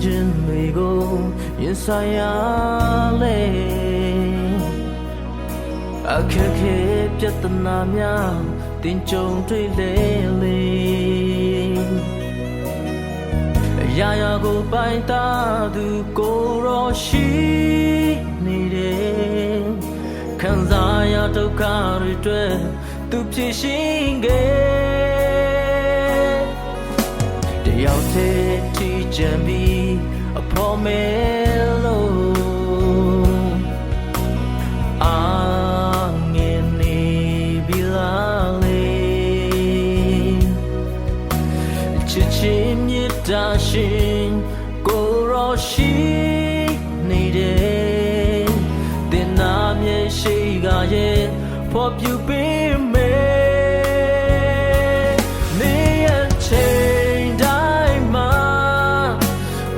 ခြင်းတွေကိုရင်ဆိုင်ရလေအခက်ခဲပြဿနာများတင်ကြုံတွေ့လေအရာရာကိုပိုင်တာသူကိုယ်တော်ရှိနေတယ်ခံစားရဒုက္ခတွေအတွက်သူဖြေရှင်းခဲ့တယောက်တည်းထိကြံပြီးအဖော်မဲလို့အာငင်နေပြီလားလေချစ်ချင်းမြတ်တာရှင်ကိုယ်တော်ရှိနေတယ်တင်နာမျက်ရှိကရဲ့ဖော်ပြပေးမယ်နေရချိန်တိုင်းမှာ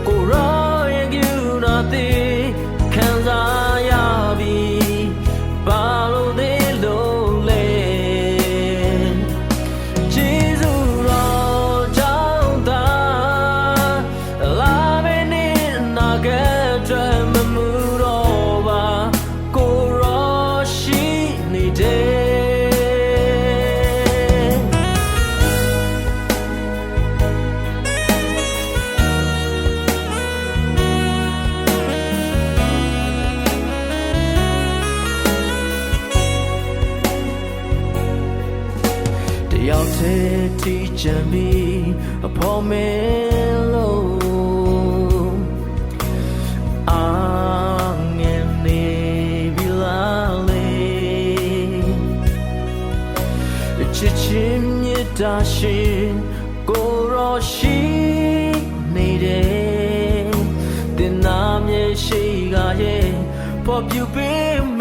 ကိုရောရဲ့ကျူနာသေးခံစားရပြီဘာလို့လဲလို့လဲကျေးဇူးတော်ကြောင့်သာလာမယ့်နေ့နာကအတွက်မမှုတော့ပါကိုရောရှိနေတယ်တယောက်တည်းထိကြံပြီးအဖော်မဲလို့အာငင်နေပြီလားလေချစ်ချင်းမြတ်တာရှင်ကိုယ်တော်ရှိနေတယ်တင်နာမျက်ရှိကရဲ့ဖော်ပြပေး